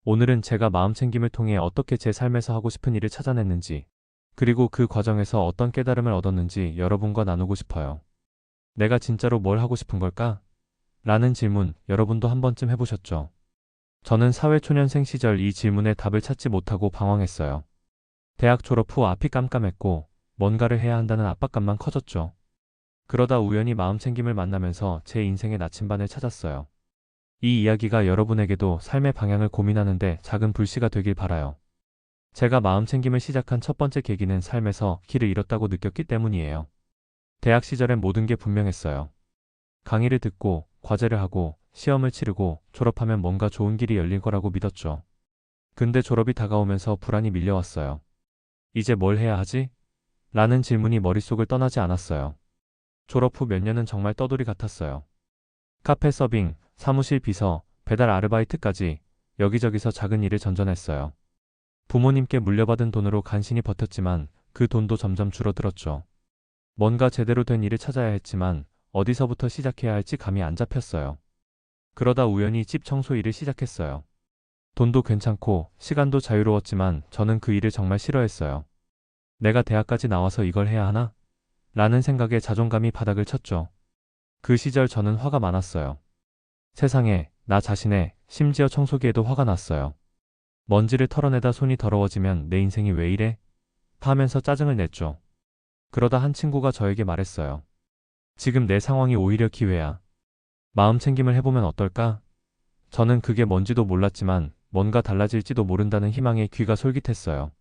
오늘은 제가 마음챙김을 통해 어떻게 제 삶에서 하고 싶은 일을 찾아냈는지, 그리고 그 과정에서 어떤 깨달음을 얻었는지 여러분과 나누고 싶어요. 내가 진짜로 뭘 하고 싶은 걸까? 라는 질문 여러분도 한 번쯤 해보셨죠? 저는 사회초년생 시절 이 질문에 답을 찾지 못하고 방황했어요. 대학 졸업 후 앞이 깜깜했고 뭔가를 해야 한다는 압박감만 커졌죠. 그러다 우연히 마음챙김을 만나면서 제 인생의 나침반을 찾았어요. 이 이야기가 여러분에게도 삶의 방향을 고민하는데 작은 불씨가 되길 바라요. 제가 마음챙김을 시작한 첫 번째 계기는 삶에서 길을 잃었다고 느꼈기 때문이에요. 대학 시절엔 모든 게 분명했어요. 강의를 듣고 과제를 하고 시험을 치르고 졸업하면 뭔가 좋은 길이 열릴 거라고 믿었죠. 근데 졸업이 다가오면서 불안이 밀려왔어요. 이제 뭘 해야 하지? 라는 질문이 머릿속을 떠나지 않았어요. 졸업 후 몇 년은 정말 떠돌이 같았어요. 카페 서빙, 사무실 비서, 배달 아르바이트까지 여기저기서 작은 일을 전전했어요. 부모님께 물려받은 돈으로 간신히 버텼지만 그 돈도 점점 줄어들었죠. 뭔가 제대로 된 일을 찾아야 했지만 어디서부터 시작해야 할지 감이 안 잡혔어요. 그러다 우연히 집 청소 일을 시작했어요. 돈도 괜찮고 시간도 자유로웠지만 저는 그 일을 정말 싫어했어요. 내가 대학까지 나와서 이걸 해야 하나? 라는 생각에 자존감이 바닥을 쳤죠. 그 시절 저는 화가 많았어요. 세상에, 나 자신에, 심지어 청소기에도 화가 났어요. 먼지를 털어내다 손이 더러워지면 내 인생이 왜 이래? 하면서 짜증을 냈죠. 그러다 한 친구가 저에게 말했어요. 지금 내 상황이 오히려 기회야. 마음챙김을 해보면 어떨까? 저는 그게 뭔지도 몰랐지만 뭔가 달라질지도 모른다는 희망에 귀가 솔깃했어요.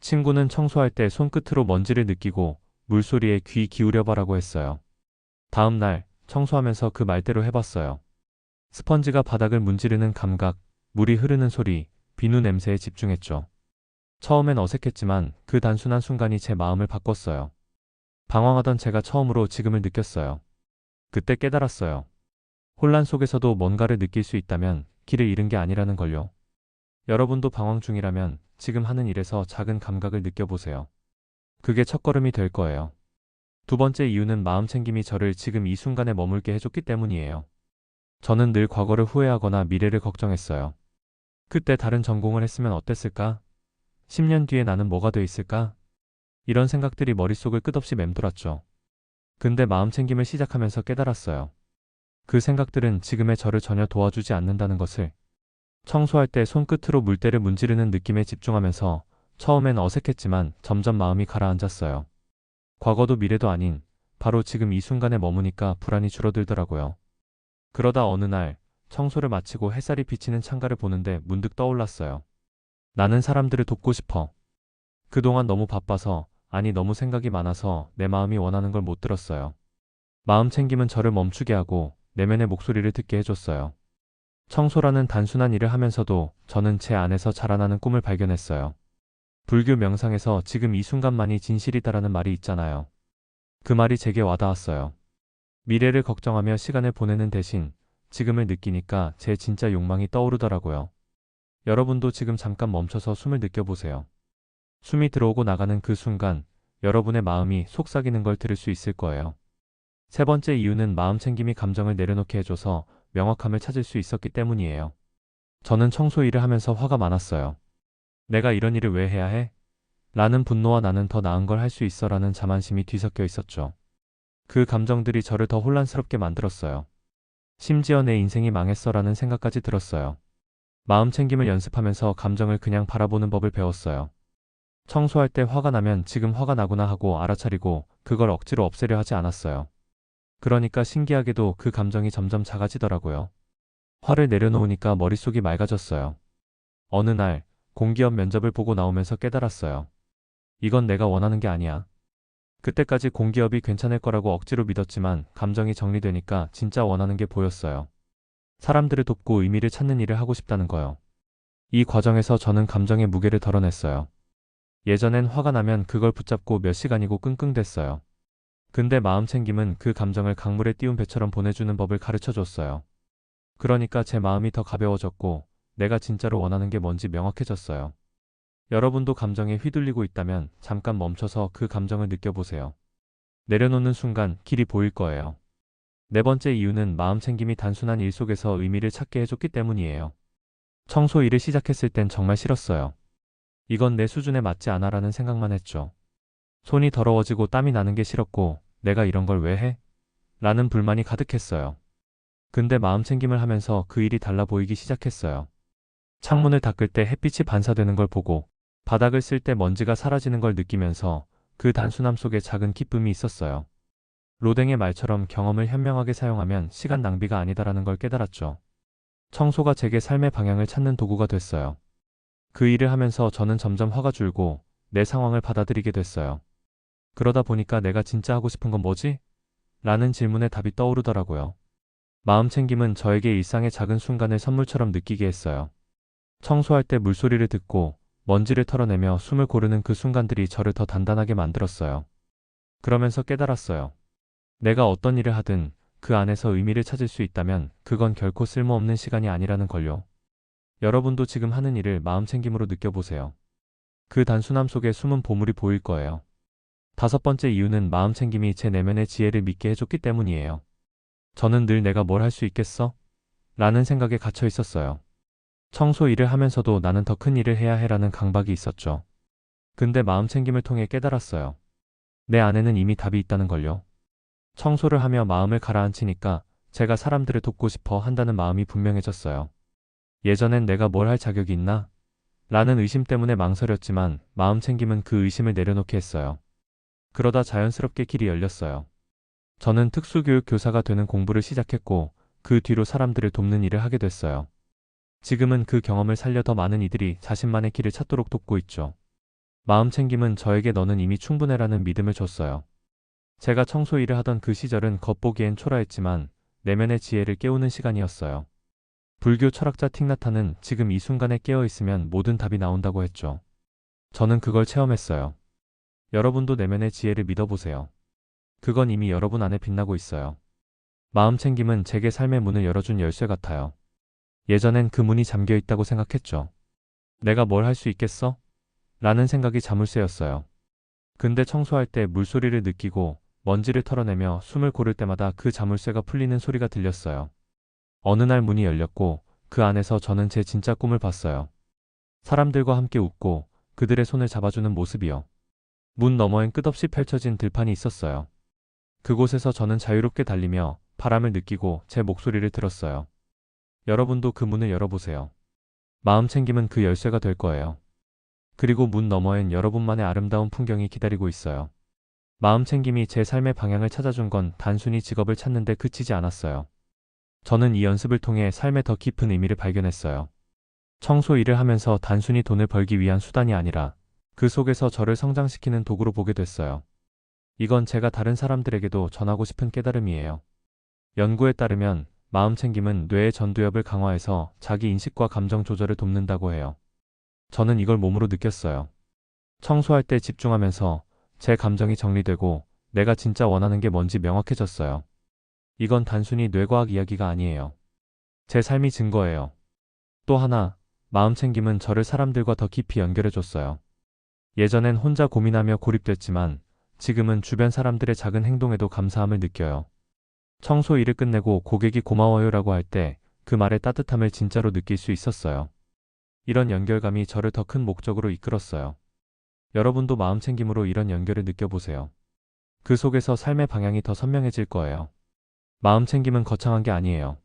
친구는 청소할 때 손끝으로 먼지를 느끼고 물소리에 귀 기울여봐라고 했어요. 다음 날 청소하면서 그 말대로 해봤어요. 스펀지가 바닥을 문지르는 감각, 물이 흐르는 소리, 비누 냄새에 집중했죠. 처음엔 어색했지만 그 단순한 순간이 제 마음을 바꿨어요. 방황하던 제가 처음으로 지금을 느꼈어요. 그때 깨달았어요. 혼란 속에서도 뭔가를 느낄 수 있다면 길을 잃은 게 아니라는 걸요. 여러분도 방황 중이라면 지금 하는 일에서 작은 감각을 느껴보세요. 그게 첫걸음이 될 거예요. 두 번째 이유는 마음챙김이 저를 지금 이 순간에 머물게 해줬기 때문이에요. 저는 늘 과거를 후회하거나 미래를 걱정했어요. 그때 다른 전공을 했으면 어땠을까? 10년 뒤에 나는 뭐가 돼 있을까? 이런 생각들이 머릿속을 끝없이 맴돌았죠. 근데 마음챙김을 시작하면서 깨달았어요. 그 생각들은 지금의 저를 전혀 도와주지 않는다는 것을. 청소할 때 손끝으로 물때를 문지르는 느낌에 집중하면서 처음엔 어색했지만 점점 마음이 가라앉았어요. 과거도 미래도 아닌 바로 지금 이 순간에 머무니까 불안이 줄어들더라고요. 그러다 어느 날 청소를 마치고 햇살이 비치는 창가를 보는데 문득 떠올랐어요. 나는 사람들을 돕고 싶어. 그동안 너무 바빠서, 아니 너무 생각이 많아서 내 마음이 원하는 걸 못 들었어요. 마음챙김은 저를 멈추게 하고 내면의 목소리를 듣게 해줬어요. 청소라는 단순한 일을 하면서도 저는 제 안에서 자라나는 꿈을 발견했어요. 불교 명상에서 지금 이 순간만이 진실이다라는 말이 있잖아요. 그 말이 제게 와닿았어요. 미래를 걱정하며 시간을 보내는 대신 지금을 느끼니까 제 진짜 욕망이 떠오르더라고요. 여러분도 지금 잠깐 멈춰서 숨을 느껴보세요. 숨이 들어오고 나가는 그 순간 여러분의 마음이 속삭이는 걸 들을 수 있을 거예요. 세 번째 이유는 마음챙김이 감정을 내려놓게 해줘서 명확함을 찾을 수 있었기 때문이에요. 저는 청소 일을 하면서 화가 많았어요. 내가 이런 일을 왜 해야 해? 라는 분노와 나는 더 나은 걸 할 수 있어 라는 자만심이 뒤섞여 있었죠. 그 감정들이 저를 더 혼란스럽게 만들었어요. 심지어 내 인생이 망했어 라는 생각까지 들었어요. 마음챙김을 연습하면서 감정을 그냥 바라보는 법을 배웠어요. 청소할 때 화가 나면 지금 화가 나구나 하고 알아차리고 그걸 억지로 없애려 하지 않았어요. 그러니까 신기하게도 그 감정이 점점 작아지더라고요. 화를 내려놓으니까 머릿속이 맑아졌어요. 어느 날 공기업 면접을 보고 나오면서 깨달았어요. 이건 내가 원하는 게 아니야. 그때까지 공기업이 괜찮을 거라고 억지로 믿었지만 감정이 정리되니까 진짜 원하는 게 보였어요. 사람들을 돕고 의미를 찾는 일을 하고 싶다는 거요. 이 과정에서 저는 감정의 무게를 덜어냈어요. 예전엔 화가 나면 그걸 붙잡고 몇 시간이고 끙끙댔어요. 근데 마음챙김은 그 감정을 강물에 띄운 배처럼 보내주는 법을 가르쳐줬어요. 그러니까 제 마음이 더 가벼워졌고 내가 진짜로 원하는 게 뭔지 명확해졌어요. 여러분도 감정에 휘둘리고 있다면 잠깐 멈춰서 그 감정을 느껴보세요. 내려놓는 순간 길이 보일 거예요. 네 번째 이유는 마음챙김이 단순한 일 속에서 의미를 찾게 해줬기 때문이에요. 청소 일을 시작했을 땐 정말 싫었어요. 이건 내 수준에 맞지 않아라는 생각만 했죠. 손이 더러워지고 땀이 나는 게 싫었고 내가 이런 걸 왜 해? 라는 불만이 가득했어요. 근데 마음챙김을 하면서 그 일이 달라 보이기 시작했어요. 창문을 닦을 때 햇빛이 반사되는 걸 보고 바닥을 쓸 때 먼지가 사라지는 걸 느끼면서 그 단순함 속에 작은 기쁨이 있었어요. 로댕의 말처럼 경험을 현명하게 사용하면 시간 낭비가 아니다라는 걸 깨달았죠. 청소가 제게 삶의 방향을 찾는 도구가 됐어요. 그 일을 하면서 저는 점점 화가 줄고 내 상황을 받아들이게 됐어요. 그러다 보니까 내가 진짜 하고 싶은 건 뭐지? 라는 질문에 답이 떠오르더라고요. 마음챙김은 저에게 일상의 작은 순간을 선물처럼 느끼게 했어요. 청소할 때 물소리를 듣고 먼지를 털어내며 숨을 고르는 그 순간들이 저를 더 단단하게 만들었어요. 그러면서 깨달았어요. 내가 어떤 일을 하든 그 안에서 의미를 찾을 수 있다면 그건 결코 쓸모없는 시간이 아니라는 걸요. 여러분도 지금 하는 일을 마음챙김으로 느껴보세요. 그 단순함 속에 숨은 보물이 보일 거예요. 다섯 번째 이유는 마음챙김이 제 내면의 지혜를 믿게 해줬기 때문이에요. 저는 늘 내가 뭘 할 수 있겠어? 라는 생각에 갇혀 있었어요. 청소 일을 하면서도 나는 더 큰 일을 해야 해라는 강박이 있었죠. 근데 마음챙김을 통해 깨달았어요. 내 안에는 이미 답이 있다는 걸요. 청소를 하며 마음을 가라앉히니까 제가 사람들을 돕고 싶어 한다는 마음이 분명해졌어요. 예전엔 내가 뭘 할 자격이 있나? 라는 의심 때문에 망설였지만 마음챙김은 그 의심을 내려놓게 했어요. 그러다 자연스럽게 길이 열렸어요. 저는 특수교육 교사가 되는 공부를 시작했고 그 뒤로 사람들을 돕는 일을 하게 됐어요. 지금은 그 경험을 살려 더 많은 이들이 자신만의 길을 찾도록 돕고 있죠. 마음챙김은 저에게 너는 이미 충분해라는 믿음을 줬어요. 제가 청소 일을 하던 그 시절은 겉보기엔 초라했지만 내면의 지혜를 깨우는 시간이었어요. 불교 철학자 틱나타는 지금 이 순간에 깨어있으면 모든 답이 나온다고 했죠. 저는 그걸 체험했어요. 여러분도 내면의 지혜를 믿어보세요. 그건 이미 여러분 안에 빛나고 있어요. 마음챙김은 제게 삶의 문을 열어준 열쇠 같아요. 예전엔 그 문이 잠겨 있다고 생각했죠. 내가 뭘 할 수 있겠어? 라는 생각이 자물쇠였어요. 근데 청소할 때 물소리를 느끼고 먼지를 털어내며 숨을 고를 때마다 그 자물쇠가 풀리는 소리가 들렸어요. 어느 날 문이 열렸고 그 안에서 저는 제 진짜 꿈을 봤어요. 사람들과 함께 웃고 그들의 손을 잡아주는 모습이요. 문 너머엔 끝없이 펼쳐진 들판이 있었어요. 그곳에서 저는 자유롭게 달리며 바람을 느끼고 제 목소리를 들었어요. 여러분도 그 문을 열어보세요. 마음챙김은 그 열쇠가 될 거예요. 그리고 문 너머엔 여러분만의 아름다운 풍경이 기다리고 있어요. 마음챙김이 제 삶의 방향을 찾아준 건 단순히 직업을 찾는 데 그치지 않았어요. 저는 이 연습을 통해 삶의 더 깊은 의미를 발견했어요. 청소 일을 하면서 단순히 돈을 벌기 위한 수단이 아니라 그 속에서 저를 성장시키는 도구로 보게 됐어요. 이건 제가 다른 사람들에게도 전하고 싶은 깨달음이에요. 연구에 따르면 마음챙김은 뇌의 전두엽을 강화해서 자기 인식과 감정 조절을 돕는다고 해요. 저는 이걸 몸으로 느꼈어요. 청소할 때 집중하면서 제 감정이 정리되고 내가 진짜 원하는 게 뭔지 명확해졌어요. 이건 단순히 뇌과학 이야기가 아니에요. 제 삶이 증거예요. 또 하나, 마음챙김은 저를 사람들과 더 깊이 연결해줬어요. 예전엔 혼자 고민하며 고립됐지만 지금은 주변 사람들의 작은 행동에도 감사함을 느껴요. 청소 일을 끝내고 고객이 고마워요라고 할 때 그 말의 따뜻함을 진짜로 느낄 수 있었어요. 이런 연결감이 저를 더 큰 목적으로 이끌었어요. 여러분도 마음챙김으로 이런 연결을 느껴보세요. 그 속에서 삶의 방향이 더 선명해질 거예요. 마음챙김은 거창한 게 아니에요.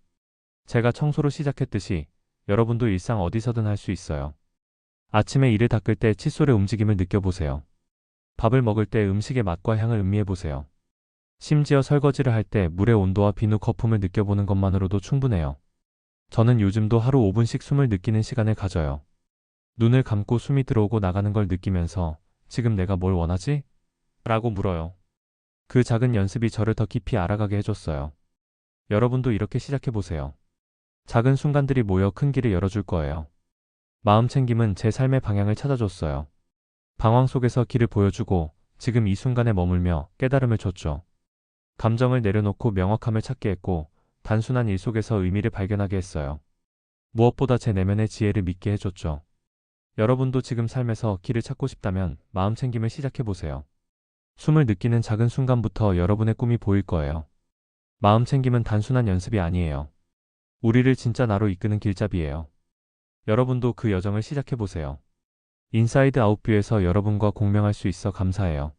제가 청소로 시작했듯이 여러분도 일상 어디서든 할 수 있어요. 아침에 이를 닦을 때 칫솔의 움직임을 느껴보세요. 밥을 먹을 때 음식의 맛과 향을 음미해보세요. 심지어 설거지를 할 때 물의 온도와 비누 거품을 느껴보는 것만으로도 충분해요. 저는 요즘도 하루 5분씩 숨을 느끼는 시간을 가져요. 눈을 감고 숨이 들어오고 나가는 걸 느끼면서 지금 내가 뭘 원하지? 라고 물어요. 그 작은 연습이 저를 더 깊이 알아가게 해줬어요. 여러분도 이렇게 시작해보세요. 작은 순간들이 모여 큰 길을 열어줄 거예요. 마음챙김은 제 삶의 방향을 찾아줬어요. 방황 속에서 길을 보여주고 지금 이 순간에 머물며 깨달음을 줬죠. 감정을 내려놓고 명확함을 찾게 했고 단순한 일 속에서 의미를 발견하게 했어요. 무엇보다 제 내면의 지혜를 믿게 해줬죠. 여러분도 지금 삶에서 길을 찾고 싶다면 마음챙김을 시작해보세요. 숨을 느끼는 작은 순간부터 여러분의 꿈이 보일 거예요. 마음챙김은 단순한 연습이 아니에요. 우리를 진짜 나로 이끄는 길잡이예요. 여러분도 그 여정을 시작해보세요. 인사이드 아웃 뷰에서 여러분과 공명할 수 있어 감사해요.